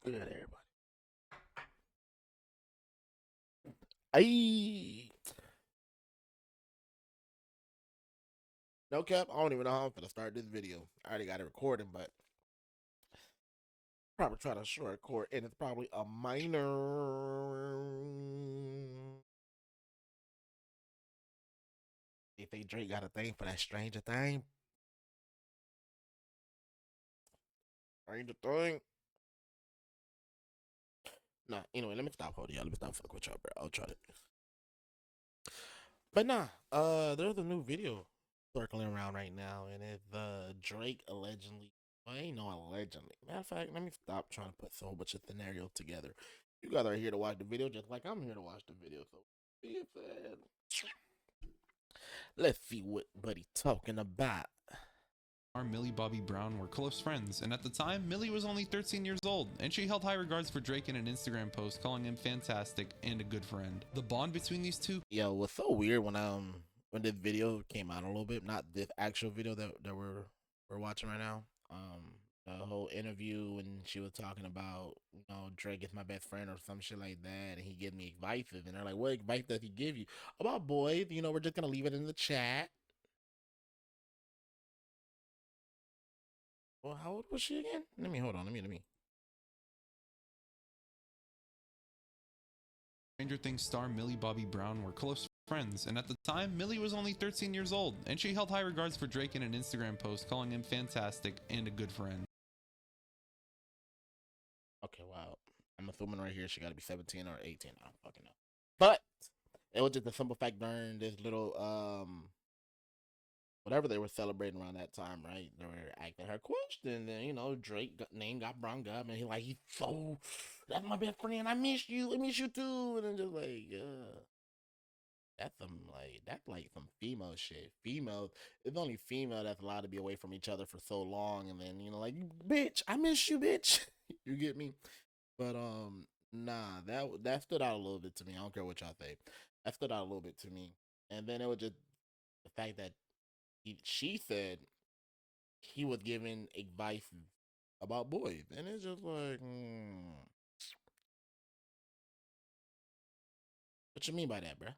Good, everybody. Hey, no cap. I don't even know how I'm gonna start this video. I already got it recording, but probably try to short record, and it's probably a minor. They think Drake got a thing for that Stranger Thing. Stranger Thing. Nah. Anyway, let me stop holding y'all. Let me stop fucking with y'all, bro. I'll try to. But nah. There's a new video circling around right now, and it's Drake allegedly. Well, ain't no allegedly. Matter of fact, let me stop trying to put so much of scenario together. You guys are here to watch the video, just like I'm here to watch the video. So, be said, let's see what Buddy talking about. Millie Bobby Brown were close friends, and at the time, Millie was only 13 years old, and she held high regards for Drake in an Instagram post calling him fantastic and a good friend. The bond between these two. Yo, what's so weird when this video came out a little bit, not this actual video that we're watching right now. The whole interview when she was talking about, Drake is my best friend or some shit like that, and he gave me advice, and they're like, what advice does he give you about boys? We're just gonna leave it in the chat. Well, how old was she again? Let me hold on. Let me. Stranger Things star Millie Bobby Brown were close friends, and at the time, Millie was only 13 years old, and she held high regards for Drake in an Instagram post calling him fantastic and a good friend. Okay, wow. I'm assuming right here she got to be 17 or 18. I don't fucking know. But it was just a simple fact during this little whatever they were celebrating around that time, right? They were asking her question, and Drake name got brung up, and he's so that's my best friend. I miss you too, and then just like, that's like some female shit. Female, it's only female that's allowed to be away from each other for so long, and then like, bitch, I miss you, bitch. You get me? But nah, that stood out a little bit to me. I don't care what y'all say. That stood out a little bit to me, and then it was just the fact that she said he was giving advice about boys, and it's just like, what you mean by that, bruh?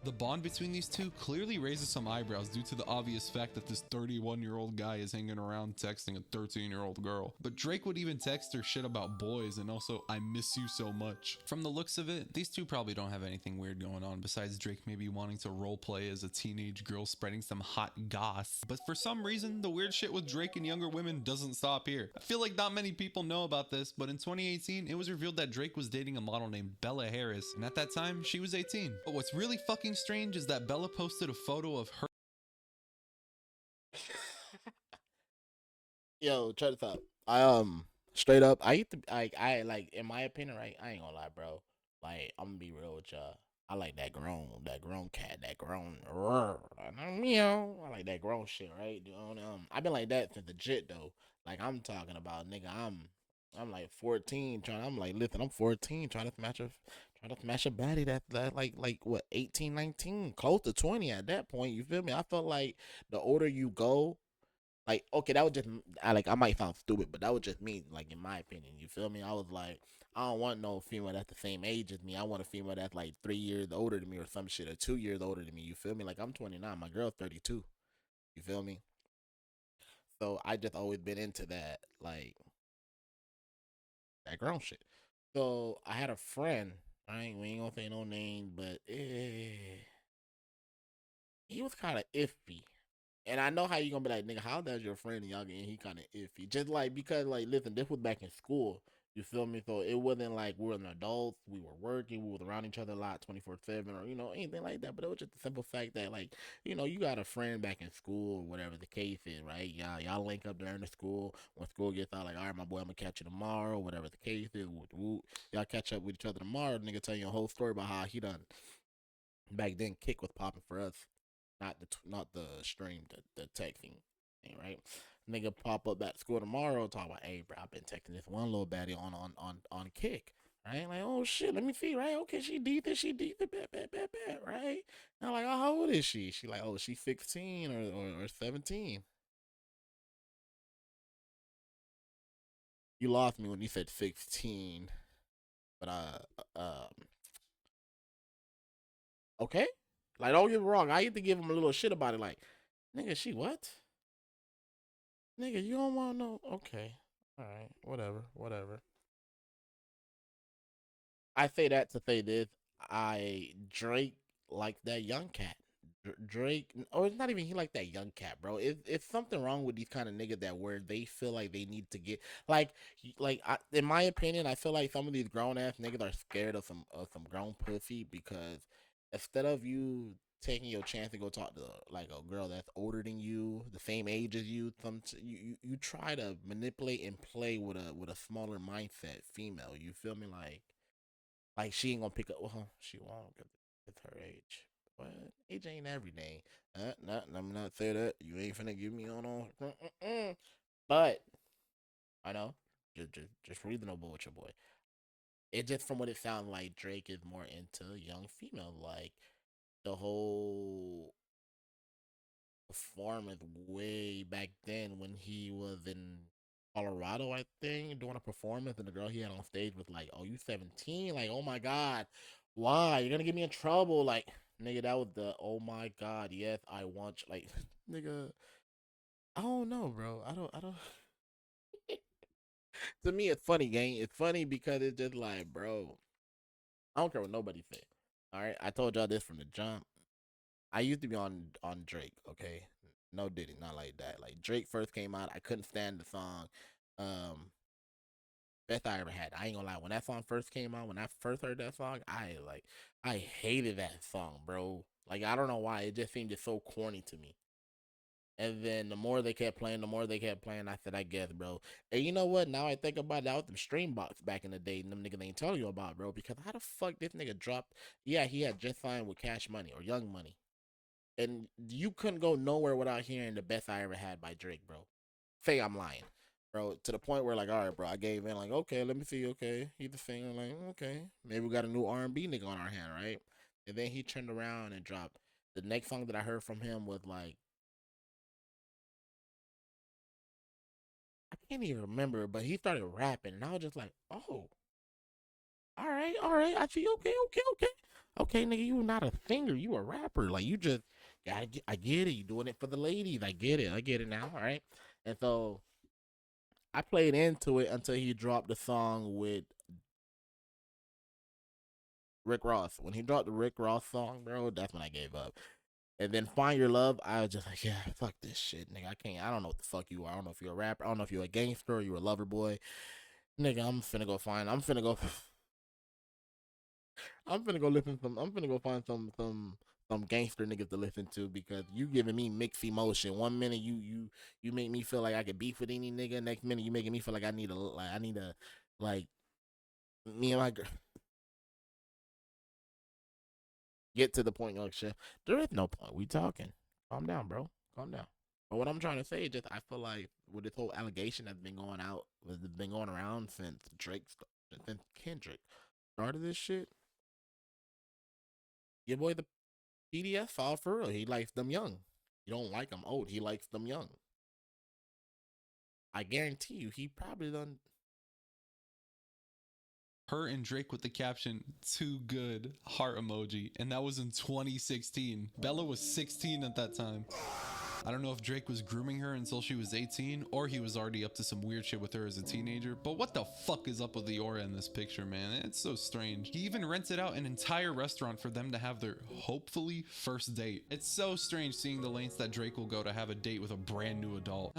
The bond between these two clearly raises some eyebrows due to the obvious fact that this 31-year-old guy is hanging around texting a 13-year-old girl. But Drake would even text her shit about boys and also, I miss you so much. From the looks of it, these two probably don't have anything weird going on besides Drake maybe wanting to roleplay as a teenage girl spreading some hot goss. But for some reason, the weird shit with Drake and younger women doesn't stop here. I feel like not many people know about this, but in 2018, it was revealed that Drake was dating a model named Bella Harris, and at that time, she was 18. But what's really fucking strange is that Bella posted a photo of her. Yo, try this out. I straight up, I used to I like in my opinion, right? I ain't gonna lie, bro. Like I'm gonna be real with y'all. I like that grown cat, that grown meow. I like that grown shit, right? I've been like that since legit though. Like I'm talking about, nigga. I'm like 14, trying. I'm like, listen, I'm 14, trying to smash a baddie that like what 18, 19, close to 20 at that point. You feel me? I felt like the older you go, like, okay, that was just I might sound stupid, but that was just me, like in my opinion. You feel me? I was like, I don't want no female that's the same age as me. I want a female that's like 3 years older than me or some shit, or 2 years older than me. You feel me? Like I'm 29, my girl's 32. You feel me? So I just always been into that, like that grown shit. So I had a friend. We ain't gonna say no name, but he was kind of iffy. And I know how you gonna be like, nigga, how does your friend and y'all getting he kind of iffy? Just like because like, listen, this was back in school. You feel me? So it wasn't like we were an adults. We were working. We were around each other a lot, 24/7, or anything like that. But it was just the simple fact that like, you got a friend back in school or whatever the case is, right? Y'all link up during the school. When school gets out, like, all right, my boy, I'm gonna catch you tomorrow. Whatever the case is, y'all catch up with each other tomorrow. Nigga tell you a whole story about how he done back then. Kick was popping for us, not the stream, the texting thing, right? Nigga pop up at school tomorrow, talk about, hey, bro, I've been texting this one little baddie on Kick, right? Like, oh shit, let me see, right? Okay, she decent, bet, right? And I'm like, oh, how old is she? She like, oh, she's 16 or 17. You lost me when you said 16, but okay. Like, don't get me wrong. I used to give him a little shit about it. Like, nigga, she what? Nigga, you don't want to know? Okay, all right, whatever, whatever. I say that to say this. Drake like that young cat. Drake, or it's not even he like that young cat, bro. It's something wrong with these kind of niggas that where they feel like they need to get like in my opinion, I feel like some of these grown ass niggas are scared of some grown pussy because instead of you taking your chance to go talk to like a girl that's older than you, the same age as you, you try to manipulate and play with a smaller mindset female. You feel me? Like she ain't gonna pick up. Well, she won't because it's her age. But age ain't everything. I'm not saying that. You ain't finna give me on. But I know, just reasonable with your boy. It just from what it sounds like, Drake is more into young female. Like the whole performance way back then when he was in Colorado, I think, doing a performance, and the girl he had on stage was like, "Oh, you 17? Like, oh my god, why? You're gonna get me in trouble?" Like, nigga, that was the oh my god, yes, I want you. Like, nigga, I don't know, bro. I don't. To me, it's funny, gang. It's funny because it's just like, bro, I don't care what nobody say. All right, I told y'all this from the jump. I used to be on Drake, okay? No Diddy, not like that. Like Drake first came out, I couldn't stand the song. Um Best I ever had. I ain't gonna lie. When that song first came out, when I first heard that song, I hated that song, bro. Like I don't know why. It just seemed just so corny to me. And then the more they kept playing, the more they kept playing, I said, I guess, bro. And you know what? Now I think about it, that was them stream box back in the day, and them niggas ain't telling you about, bro. Because how the fuck this nigga dropped? Yeah, he had just signed with Cash Money or Young Money, and you couldn't go nowhere without hearing the best I ever had by Drake, bro. Say I'm lying, bro. To the point where like, all right, bro, I gave in. Like, okay, let me see. Okay, he's the singer. Like, okay, maybe we got a new R&B nigga on our hand, right? And then he turned around and dropped the next song that I heard from him was like I can't even remember, but he started rapping, and I was just like, oh, all right, I see. Okay, okay, okay, okay, nigga, you not a singer, you a rapper. Like you just gotta get, I get it. You doing it for the ladies. I get it now. All right, and so I played into it until he dropped the song with Rick Ross. When he dropped the Rick Ross song, bro, that's when I gave up. And then Find Your Love, I was just like, yeah, fuck this shit, nigga. I can't. I don't know what the fuck you are. I don't know if you're a rapper. I don't know if you're a gangster or you're a lover boy, nigga. I'm finna go find. I'm finna go. I'm finna go listen some. I'm finna go find some gangster niggas to listen to because you giving me mixed emotion. One minute you make me feel like I could beef with any nigga. Next minute you making me feel like I need a like me and my girl get to the point. Like shit, there is no point. We talking. Calm down, bro. Calm down. But what I'm trying to say is just I feel like with this whole allegation that's been going out, that's been going around since since Kendrick started this shit. Your boy the PDS fall for real. He likes them young. You don't like them old. He likes them young. I guarantee you, he probably done. Her and Drake with the caption, "Too good," heart emoji. And that was in 2016. Bella was 16 at that time. I don't know if Drake was grooming her until she was 18, or he was already up to some weird shit with her as a teenager, but what the fuck is up with the aura in this picture, man? It's so strange. He even rented out an entire restaurant for them to have their, hopefully, first date. It's so strange seeing the lengths that Drake will go to have a date with a brand new adult.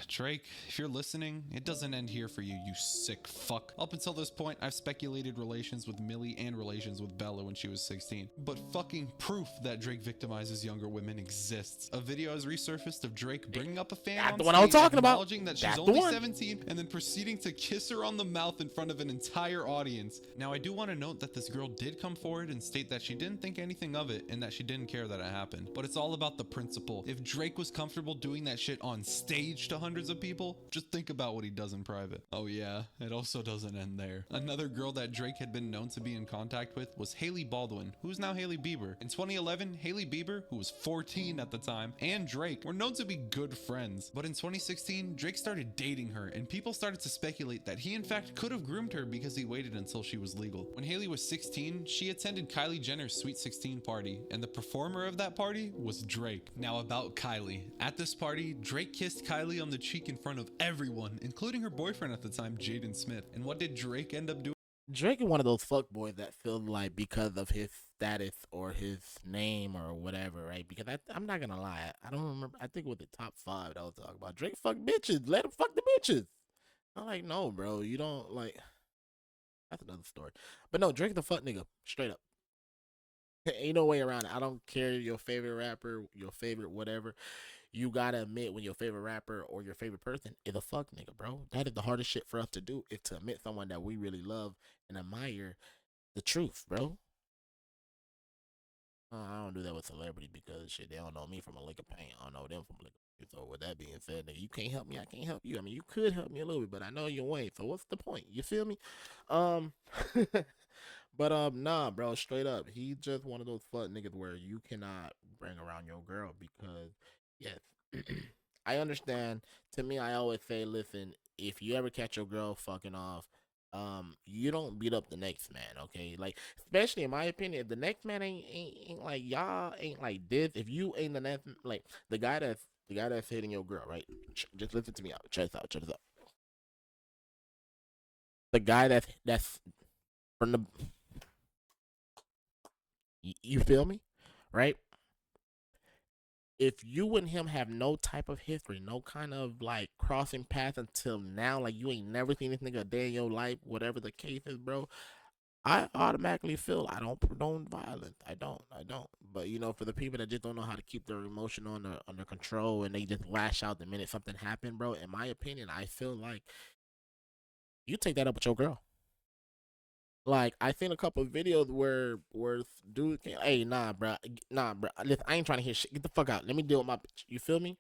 Drake, if you're listening, it doesn't end here for you, you sick fuck. Up until this point, I've speculated relations with Millie and relations with Bella when she was 16, but fucking proof that Drake victimizes younger women exists. A video has resurfaced of Drake bringing up a fan That's on the one I was stage, talking about. acknowledging that she's That's the only one. 17, and then proceeding to kiss her on the mouth in front of an entire audience. Now, I do want to note that this girl did come forward and state that she didn't think anything of it and that she didn't care that it happened. But it's all about the principle. If Drake was comfortable doing that shit on stage to hundreds of people, just think about what he does in private. Oh yeah, it also doesn't end there. Another girl that Drake had been known to be in contact with was Hailey Baldwin, who's now Hailey Bieber. In 2011, Hailey Bieber, who was 14 at the time, and Drake Drake were known to be good friends. But in 2016, Drake started dating her, and people started to speculate that he in fact could have groomed her because he waited until she was legal. When Hailey was 16, she attended Kylie Jenner's Sweet 16 party, and the performer of that party was Drake. Now about Kylie. At this party, Drake kissed Kylie on the cheek in front of everyone, including her boyfriend at the time, Jaden Smith. And what did Drake end up doing? Drake is one of those fuck boys that feel like because of his status or his name or whatever, right? Because I'm not gonna lie, I don't remember. I think with the top five that I was talking about, Drake fuck bitches. Let him fuck the bitches. I'm like, no, bro, you don't like. That's another story. But no, Drake the fuck nigga, straight up. Ain't no way around it. I don't care your favorite rapper, your favorite whatever. You gotta admit when your favorite rapper or your favorite person is a fuck nigga, bro. That is the hardest shit for us to do, is to admit someone that we really love and admire the truth, bro. I don't do that with celebrities because shit, they don't know me from a lick of paint. I don't know them from a lick of paint. So with that being said, nigga, you can't help me. I can't help you. I mean, you could help me a little bit, but I know your way. So what's the point? You feel me? Um, but nah, bro, straight up, he just one of those fuck niggas where you cannot bring around your girl because yes, I understand. To me, I always say, listen, if you ever catch your girl fucking off, you don't beat up the next man, okay? Like, especially in my opinion, if the next man ain't like y'all ain't like this. If you ain't the next, like the guy that's hitting your girl, right? Just listen to me out. Check this out. Check this out. The guy that's from the, you feel me, right? If you and him have no type of history, no kind of like crossing paths until now, like you ain't never seen this nigga a day in your life, whatever the case is, bro, I automatically feel I don't condone violence. I don't. But you know, for the people that just don't know how to keep their emotion under control and they just lash out the minute something happened, bro. In my opinion, I feel like you take that up with your girl. Like I seen a couple of videos where dude, hey, nah, bro. Listen, I ain't trying to hear shit. Get the fuck out. Let me deal with my bitch. You feel me?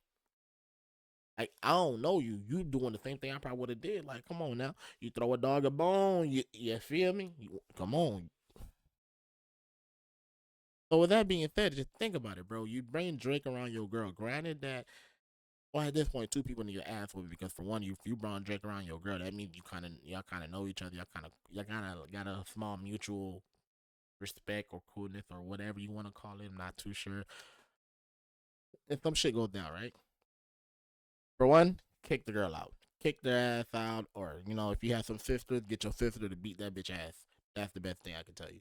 Like I don't know you. You doing the same thing I probably would have did. Like, come on now. You throw a dog a bone. You feel me? Come on. So with that being said, just think about it, bro. You bring Drake around your girl. Granted that, well, at this point, two people need to ask for it because for one, you brought Drake around your girl. That means y'all kind of know each other. Y'all kind of got a small mutual respect or coolness or whatever you want to call it. I'm not too sure. If some shit goes down, right? For one, kick the girl out. Kick their ass out, or if you have some sisters, get your sister to beat that bitch ass. That's the best thing I can tell you.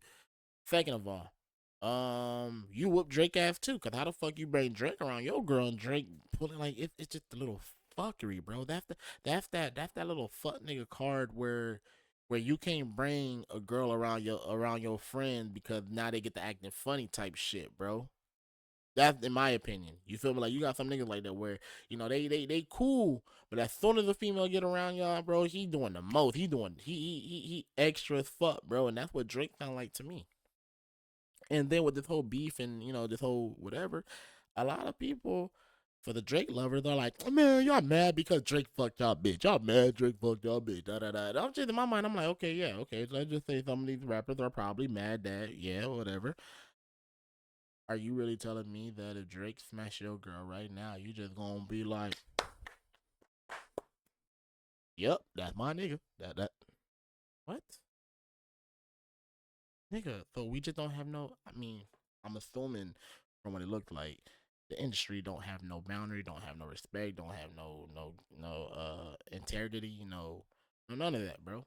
Second of all, you whoop Drake ass too, cause how the fuck you bring Drake around your girl and Drake pulling like it's just a little fuckery, bro. That's that little fuck nigga card where you can't bring a girl around your friend because now they get to acting funny type shit, bro. That's in my opinion. You feel me? Like you got some niggas like that where they cool, but as soon as a female get around y'all, bro, he doing the most. He extra as fuck, bro, and that's what Drake sound like to me. And then with this whole beef and this whole whatever, a lot of people for the Drake lovers they're like, oh, man, y'all mad because Drake fucked y'all bitch. Y'all mad Drake fucked y'all bitch. Da da da. I'm just in my mind. I'm like, okay, yeah, okay. So let's just say some of these rappers are probably mad that yeah, whatever. Are you really telling me that if Drake smash your girl right now, you just gonna be like, yep, that's my nigga. That what? Nigga, so we just don't have no. I mean, I'm assuming from what it looked like, the industry don't have no boundary, don't have no respect, don't have no integrity, no none of that, bro.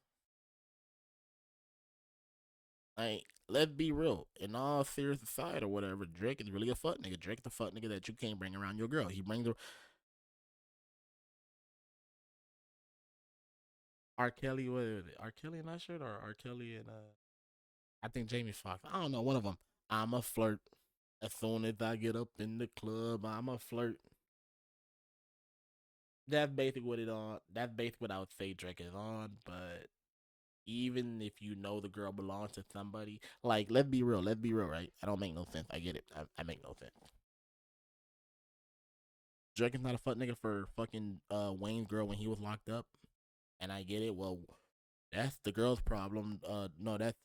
Like, let's be real. In all serious aside or whatever, Drake is really a fuck nigga. Drake the fuck nigga that you can't bring around your girl. He brings the R. Kelly. What is it? R. Kelly and Usher or R. Kelly and I think Jamie Foxx. I don't know, one of them. I'm a flirt. As soon as I get up in the club, I'm a flirt. That's basically what it on. That's basically what I would say Drake is on. But even if you know the girl belongs to somebody, like let's be real. Let's be real, right? I don't make no sense. I get it. I make no sense. Drake is not a fuck nigga for fucking Wayne's girl when he was locked up, and I get it. Well, that's the girl's problem. No, that's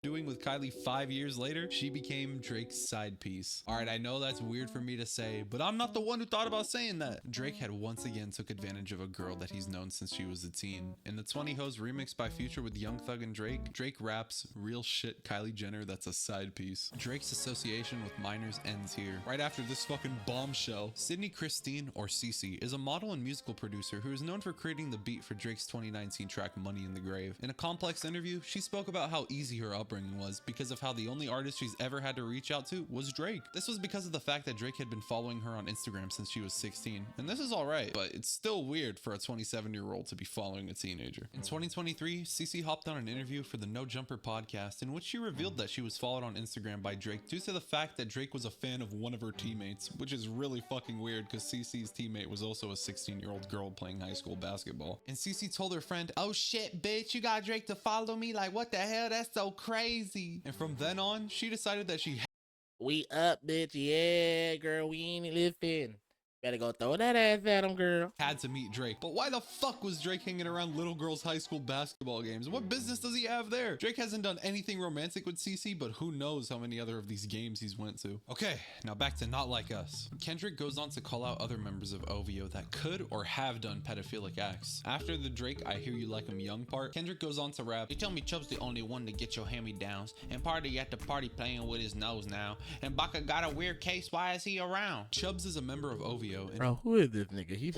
doing with Kylie 5 years later, she became Drake's side piece. Alright, I know that's weird for me to say, but I'm not the one who thought about saying that. Drake had once again took advantage of a girl that he's known since she was a teen. In the 20 Hoes remix by Future with Young Thug and Drake, Drake raps, "Real shit, Kylie Jenner, that's a side piece." Drake's association with minors ends here. Right after this fucking bombshell, Sydney Christine, or Cece, is a model and musical producer who is known for creating the beat for Drake's 2019 track Money in the Grave. In a Complex interview, she spoke about how easy her upbringing was because of how the only artist she's ever had to reach out to was Drake. This was because of the fact that Drake had been following her on Instagram since she was 16. And this is alright, but it's still weird for a 27-year-old to be following a teenager. In 2023, Cece hopped on an interview for the No Jumper podcast in which she revealed that she was followed on Instagram by Drake due to the fact that Drake was a fan of one of her teammates, which is really fucking weird because Cece's teammate was also a 16-year-old girl playing high school basketball. And Cece told her friend, "Oh shit, bitch, you got Drake to follow me? Like, what the hell? That's so crazy." And from then on, she decided that she We up, bitch. Yeah, girl, we ain't living. Better go throw that ass at him, girl. had to meet Drake. But why the fuck was Drake hanging around little girls' high school basketball games? What business does he have there? Drake hasn't done anything romantic with Cece, but who knows how many other of these games he's went to. Okay, now back to Not Like Us. Kendrick goes on to call out other members of OVO that could or have done pedophilic acts. After the Drake "I Hear You Like 'Em Young" part, Kendrick goes on to rap, "You tell me Chubb's the only one to get your hand-me-downs, and party at the party playing with his nose now, and Baka got a weird case, why is he around?" Chubbs is a member of OVO, and Bro, who is this nigga? He's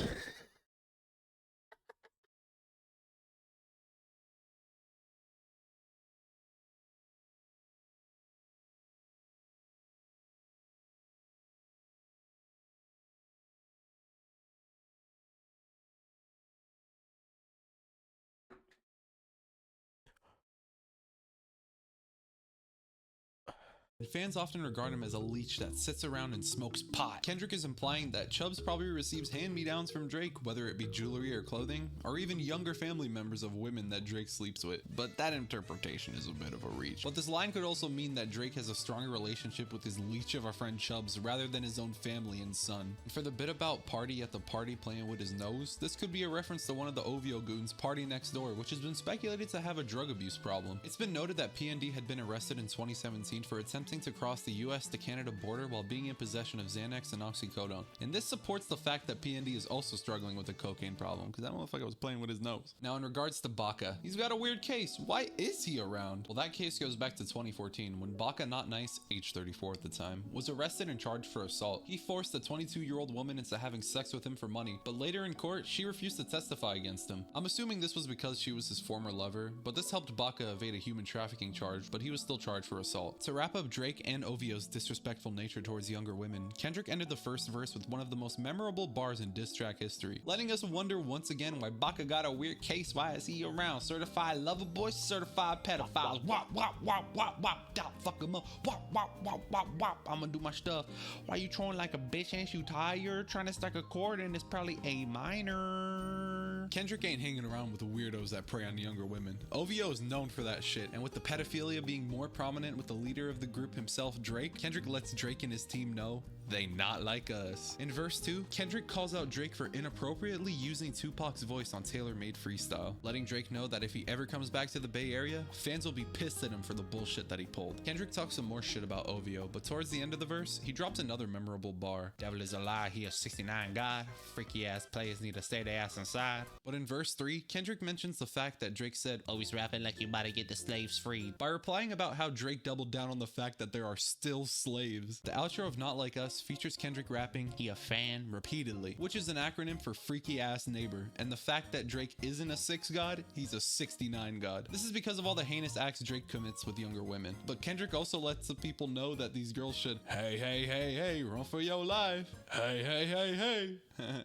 fans often regard him as a leech that sits around and smokes pot. Kendrick is implying that Chubbs probably receives hand-me-downs from Drake, whether it be jewelry or clothing, or even younger family members of women that Drake sleeps with, but that interpretation is a bit of a reach. But this line could also mean that Drake has a stronger relationship with his leech of a friend Chubbs rather than his own family and son. And for the bit about party at the party playing with his nose, this could be a reference to one of the OVO goons, Party Next Door, which has been speculated to have a drug abuse problem. It's been noted that PND had been arrested in 2017 for attempting to cross the US to Canada border while being in possession of Xanax and oxycodone. And this supports the fact that PND is also struggling with a cocaine problem, because that motherfucker was playing with his nose. Now in regards to Baka, he's got a weird case. Why is he around? Well, that case goes back to 2014 when Baka Not Nice, age 34 at the time, was arrested and charged for assault. He forced a 22-year-old woman into having sex with him for money, but later in court, she refused to testify against him. I'm assuming this was because she was his former lover, but this helped Baka evade a human trafficking charge, but he was still charged for assault. To wrap up Drake and OVO's disrespectful nature towards younger women, Kendrick ended the first verse with one of the most memorable bars in diss track history, letting us wonder once again why Baka got a weird case, why is he around? Certified lover boys, certified pedophiles, wop, wop, wop, wop, wop, dop, fuck him up, wop, wop, wop, wop, wop, I'ma do my stuff. Why you trolling like a bitch, ain't you tired? Trying to stack a chord and it's probably A minor. Kendrick ain't hanging around with the weirdos that prey on younger women. OVO is known for that shit, and with the pedophilia being more prominent with the leader of the group himself, Drake, Kendrick lets Drake and his team know they not like us. In verse 2, Kendrick calls out Drake for inappropriately using Tupac's voice on Tailor-Made Freestyle, letting Drake know that if he ever comes back to the Bay Area, fans will be pissed at him for the bullshit that he pulled. Kendrick talks some more shit about OVO, but towards the end of the verse, he drops another memorable bar. Devil is a lie, he a 69 god. Freaky ass players need to stay their ass inside. But in verse 3, Kendrick mentions the fact that Drake said, "Always rapping like you about to get the slaves freed," by replying about how Drake doubled down on the fact that there are still slaves. The outro of Not Like Us features Kendrick rapping, "He a fan," repeatedly, which is an acronym for freaky ass neighbor, and the fact that Drake isn't a 6 god, he's a 69 god. This is because of all the heinous acts Drake commits with younger women. But Kendrick also lets the people know that these girls should, hey, hey, hey, hey, run for your life. Hey, hey, hey, hey.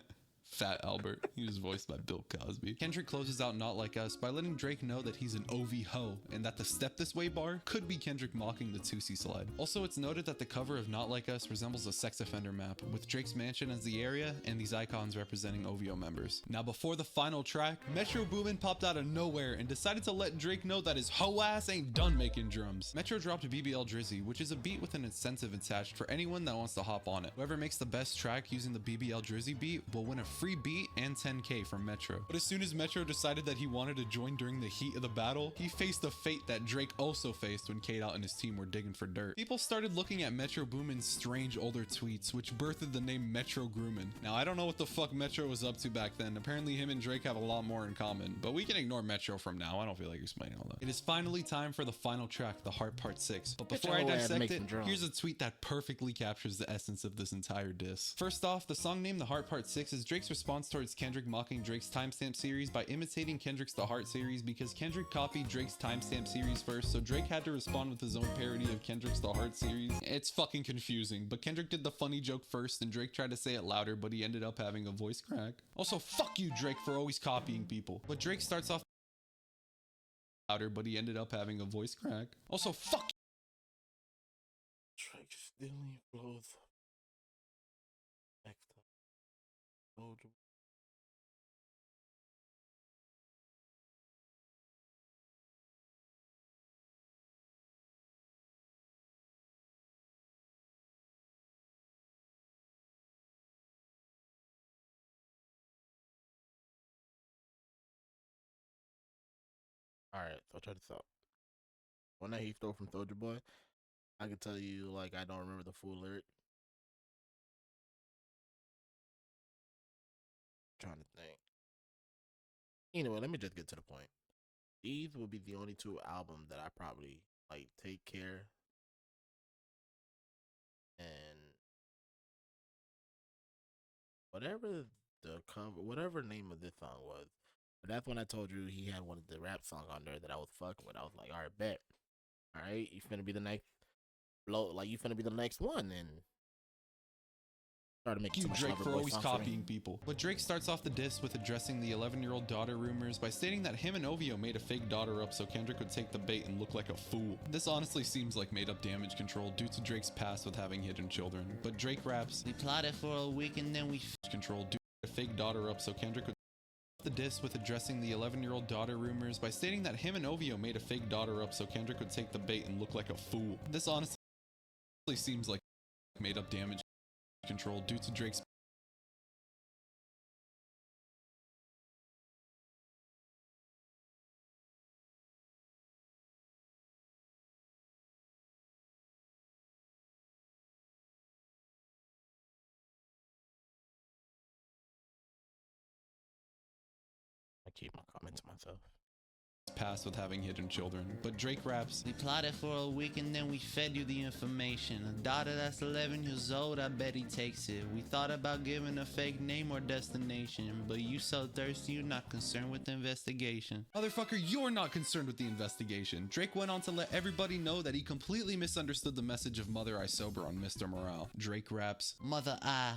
Fat Albert. He was voiced by Bill Cosby. Kendrick closes out Not Like Us by letting Drake know that he's an OV ho, and that the Step This Way bar could be Kendrick mocking the Tootsie Slide. Also, it's noted that the cover of Not Like Us resembles a sex offender map, with Drake's mansion as the area and these icons representing OVO members. Now, before the final track, Metro Boomin popped out of nowhere and decided to let Drake know that his hoe ass ain't done making drums. Metro dropped BBL Drizzy, which is a beat with an incentive attached for anyone that wants to hop on it. Whoever makes the best track using the BBL Drizzy beat will win a free free beat and 10k from Metro. But as soon as Metro decided that he wanted to join during the heat of the battle, he faced a fate that Drake also faced when K-Dot and his team were digging for dirt. People started looking at Metro Boomin's strange older tweets, which birthed the name Metro Groomin. Now, I don't know what the fuck Metro was up to back then. Apparently him and Drake have a lot more in common, but we can ignore Metro from now. I don't feel like explaining all that. It is finally time for the final track, The Heart Part 6. But before I dissect it, here's a tweet that perfectly captures the essence of this entire diss. First off, the song named The Heart Part 6 is Drake's response towards Kendrick mocking Drake's timestamp series by imitating Kendrick's The Heart series because Kendrick copied Drake's timestamp series first, so Drake had to respond with his own parody of Kendrick's The Heart series. It's fucking confusing, but Kendrick did the funny joke first and Drake tried to say it louder, but he ended up having a voice crack. Also, fuck you, Drake, for always copying people. But Drake starts off louder, but he ended up having a voice crack. Also, fuck Drake stealing flows. Next up. Soldier. Alright, so check this out. One that he stole from Soldier Boy, I can tell you, like, I don't remember the full lyric. I'm trying to think. Anyway, let me just get to the point. These will be the only two albums that I probably like take care and whatever the cover, whatever name of this song was. But that's when I told you he had one of the rap songs on there that I was fucking with. I was like, all right, bet. All right, you finna be the next blow, like you finna be the next one, and started making you, too much Drake, for Loverboy always songs for me. copying people. But Drake starts off the diss with addressing the 11-year-old daughter rumors by stating that him and OVO made a fake daughter up so Kendrick would take the bait and look like a fool. This honestly seems like made up damage control due to Drake's past with having hidden children. But Drake raps, "We plotted for a week and then we control due to a fake daughter up so Kendrick would the diss with addressing the 11-year-old daughter rumors by stating that him and OVO made a fake daughter up so Kendrick would take the bait and look like a fool. This honestly seems like made up damage control due to Drake's I keep my comments to myself. past with having hidden children. But Drake raps, "We plotted for a week and then we fed you the information. A daughter that's 11 years old, I bet he takes it. We thought about giving a fake name or destination, but you so thirsty you're not concerned with the investigation." Motherfucker, you're not concerned with the investigation. Drake went on to let everybody know that he completely misunderstood the message of Mother I Sober on Mr. Morale. Drake raps, Mother I,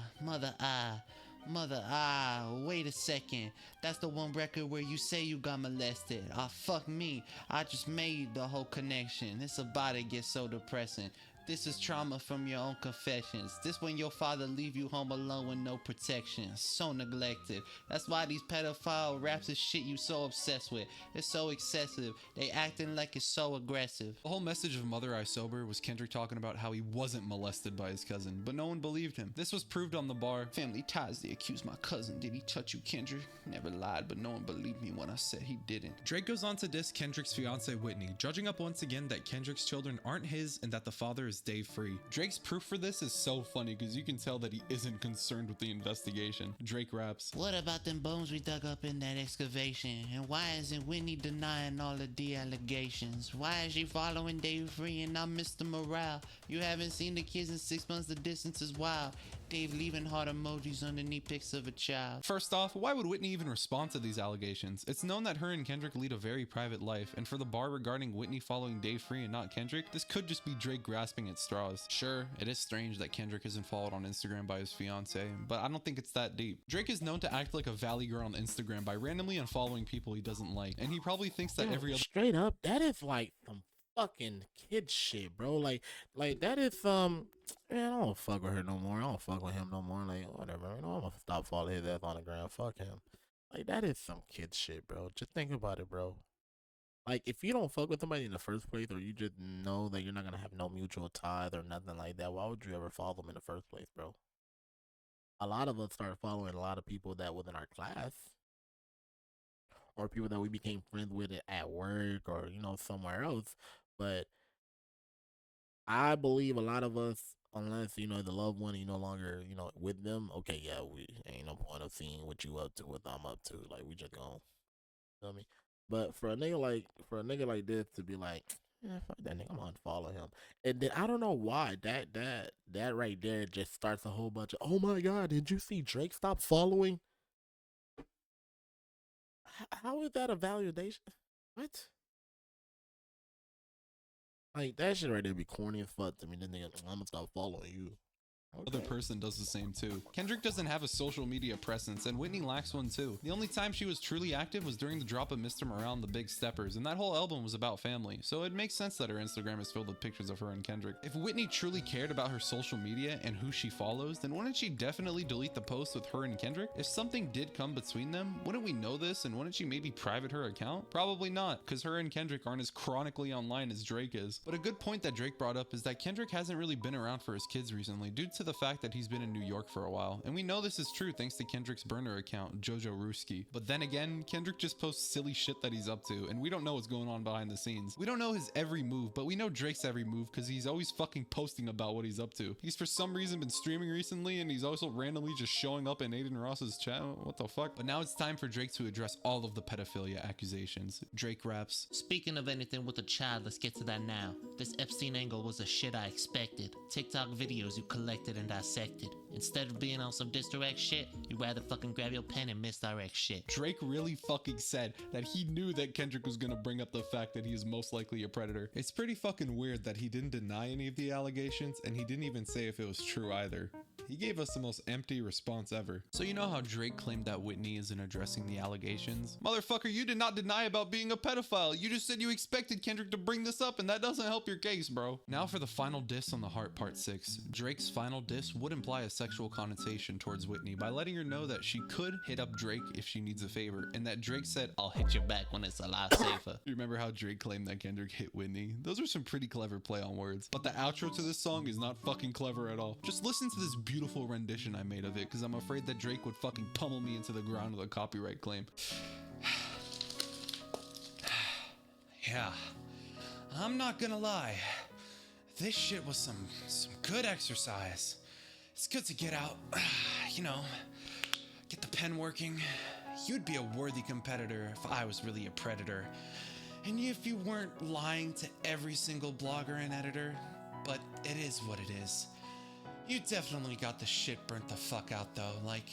wait a second. That's the one record where you say you got molested. Ah, fuck me. I just made the whole connection. It's about to get so depressing. This is trauma from your own confessions. This when your father leave you home alone with no protection. So neglected. That's why these pedophile raps is shit you so obsessed with. It's so excessive. They acting like it's so aggressive. The whole message of Mother I Sober was Kendrick talking about how he wasn't molested by his cousin, but no one believed him. This was proved on the bar. Family ties, they accused my cousin. Did he touch you, Kendrick? Never lied, but no one believed me when I said he didn't. Drake goes on to diss Kendrick's fiance Whitney, judging up once again that Kendrick's children aren't his and that the father is Dave Free. Drake's proof for this is so funny because you can tell that he isn't concerned with the investigation. Drake raps, "What about them bones we dug up in that excavation? And why isn't Whitney denying all of the allegations? Why is she following Dave Free and I'm Mr. Morale? You haven't seen the kids in 6 months, the distance is wild. Dave leaving heart emojis underneath pics of a child." First off, why would Whitney even respond to these allegations? It's known that her and Kendrick lead a very private life, and for the bar regarding Whitney following Dave Free and not Kendrick, this could just be Drake grasping at straws. Sure, it is strange that Kendrick isn't followed on Instagram by his fiance, but I don't think it's that deep. Drake is known to act like a valley girl on Instagram by randomly unfollowing people he doesn't like, and he probably thinks that every other straight up, that is like some fucking kid shit, bro. Like that is man, I don't fuck with her no more. I don't fuck with him no more. Like whatever, you know, I'm gonna stop following his ass on the ground. Fuck him. Like that is some kid shit, bro. Just think about it, bro. Like if you don't fuck with somebody in the first place, or you just know that you're not gonna have no mutual ties or nothing like that, why would you ever follow them in the first place, bro? a lot of us started following a lot of people that was in our class or people that we became friends with at work or somewhere else. But I believe a lot of us, unless the loved one you no longer with them. Okay, yeah, we ain't no point of seeing what you up to, what I'm up to. Like we just gonna feel me. But for a nigga like this to be like, yeah, fuck that nigga, I'm gonna unfollow him. And then I don't know why that right there just starts a whole bunch of, oh my god, did you see Drake stop following? How is that a validation? What? Like that shit right there be corny as fuck to me. Then nigga, I'm gonna stop following you. Other Okay. person does the same too. Kendrick doesn't have a social media presence, and Whitney lacks one too. The only time she was truly active was during the drop of Mr. Morale and the Big Steppers, and that whole album was about family, so it makes sense that her Instagram is filled with pictures of her and Kendrick. If Whitney truly cared about her social media and who she follows, then wouldn't she definitely delete the post with her and Kendrick? If something did come between them, wouldn't we know this, and wouldn't she maybe private her account? Probably not, because her and Kendrick aren't as chronically online as Drake is. But a good point that Drake brought up is that Kendrick hasn't really been around for his kids recently, due to the fact that he's been in New York for a while, and we know this is true thanks to Kendrick's burner account, Jojo Ruski. But then again, Kendrick just posts silly shit that he's up to, and we don't know what's going on behind the scenes. We don't know his every move, but we know Drake's every move because he's always fucking posting about what he's up to. He's for some reason been streaming recently, and he's also randomly just showing up in Aiden Ross's chat. What the fuck? But now it's time for Drake to address all of the pedophilia accusations. Drake raps, Speaking of anything with a child, let's get to that now. This Epstein angle was the shit I expected. TikTok videos you collected and dissected. Instead of being on some disdirect shit, you'd rather fucking grab your pen and misdirect shit. Drake really fucking said that he knew that Kendrick was gonna bring up the fact that he is most likely a predator. It's pretty fucking weird that he didn't deny any of the allegations, and he didn't even say if it was true either. He gave us the most empty response ever. So you know how Drake claimed that Whitney isn't addressing the allegations? Motherfucker, you did not deny about being a pedophile. You just said you expected Kendrick to bring this up, and that doesn't help your case, bro. Now for the final diss on the Heart Part 6. Drake's final diss would imply a sexual connotation towards Whitney by letting her know that she could hit up Drake if she needs a favor, and that Drake said, I'll hit you back when it's a lot safer. you remember how Drake claimed that Kendrick hit Whitney? Those are some pretty clever play on words. But the outro to this song is not fucking clever at all. Just listen to this beautiful rendition I made of it, because I'm afraid that Drake would fucking pummel me into the ground with a copyright claim. Yeah, I'm not gonna lie. This shit was some good exercise. It's good to get out, get the pen working. You'd be a worthy competitor if I was really a predator. And if you weren't lying to every single blogger and editor. But it is what it is. You definitely got the shit burnt the fuck out though. Like,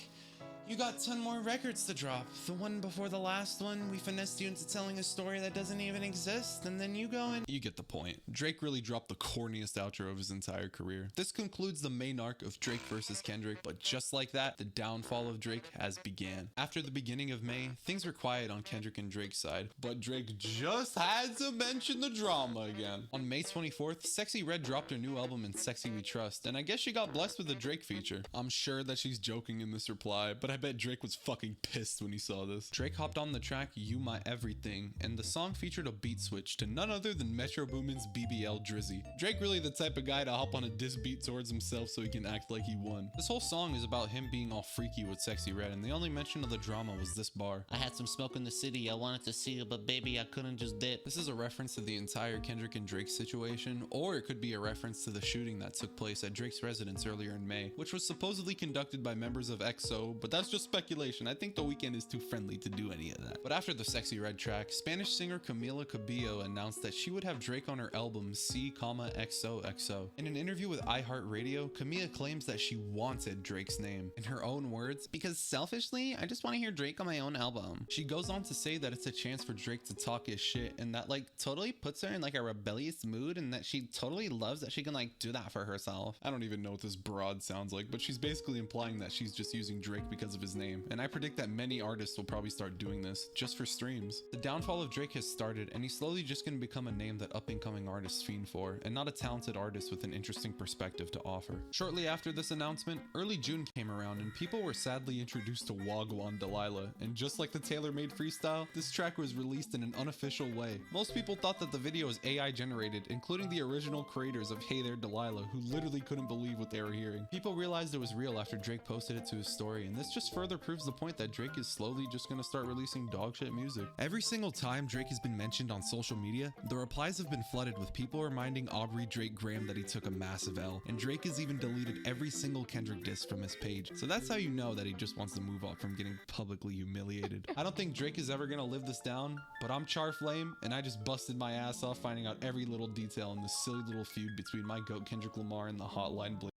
you got 10 more records to drop. The one before the last one, we finessed you into telling a story that doesn't even exist, and then you go and... You get the point. Drake really dropped the corniest outro of his entire career. This concludes the main arc of Drake versus Kendrick, but just like that, the downfall of Drake has began. After the beginning of May, things were quiet on Kendrick and Drake's side, but Drake just had to mention the drama again. On May 24th, Sexy Red dropped her new album in Sexy We Trust, and I guess she got blessed with a Drake feature. I'm sure that she's joking in this reply, but I bet Drake was fucking pissed when he saw this. Drake hopped on the track You My Everything, and the song featured a beat switch to none other than Metro Boomin's BBL Drizzy. Drake really the type of guy to hop on a diss beat towards himself so he can act like he won. This whole song is about him being all freaky with Sexy Red, and the only mention of the drama was this bar. I had some smoke in the city, I wanted to see it, but baby, I couldn't just dip. This is a reference to the entire Kendrick and Drake situation, or it could be a reference to the shooting that took place at Drake's residence earlier in May, which was supposedly conducted by members of EXO, but that's just speculation. I think The Weeknd is too friendly to do any of that. But after the Sexy Red track, Spanish singer Camila Cabello announced that she would have Drake on her album C, XOXO. In an interview with iHeartRadio, Camila claims that she wanted Drake's name. In her own words, because selfishly, I just want to hear Drake on my own album. She goes on to say that it's a chance for Drake to talk his shit, and that like totally puts her in like a rebellious mood, and that she totally loves that she can like do that for herself. I don't even know what this broad sounds like, but she's basically implying that she's just using Drake Drake because of his name, and I predict that many artists will probably start doing this just for streams. The downfall of Drake has started, and he's slowly just gonna become a name that up-and-coming artists fiend for, and not a talented artist with an interesting perspective to offer. Shortly after this announcement, early June came around, and people were sadly introduced to Wagwan Delilah, and just like the tailor-made freestyle, this track was released in an unofficial way. Most people thought that the video was AI generated, including the original creators of Hey There Delilah, who literally couldn't believe what they were hearing. People realized it was real after Drake posted it to his story, and this just further proves the point that Drake is slowly just gonna start releasing dogshit music. Every single time Drake has been mentioned on social media, the replies have been flooded with people reminding Aubrey Drake Graham that he took a massive L, and Drake has even deleted every single Kendrick diss from his page. So that's how you know that he just wants to move on from getting publicly humiliated. I don't think Drake is ever gonna live this down, but I'm Char Flame, and I just busted my ass off finding out every little detail in this silly little feud between my goat Kendrick Lamar and the Hotline Bling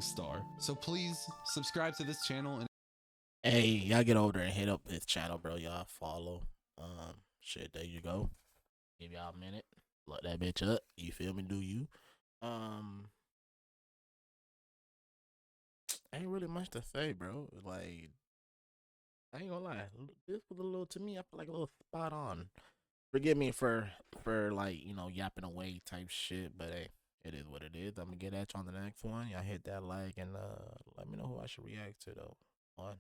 star. So please subscribe to this channel and Hey, y'all get over there and hit up this channel, bro. Y'all follow. Shit, there you go. Give y'all a minute. Look that bitch up. You feel me? Do you? Ain't really much to say, bro. Like, I ain't gonna lie. This was a little, to me, I feel like a little spot on. Forgive me for like, you know, yapping away type shit, but hey, it is what it is. I'm gonna get at you on the next one. Y'all hit that like and let me know who I should react to though. One.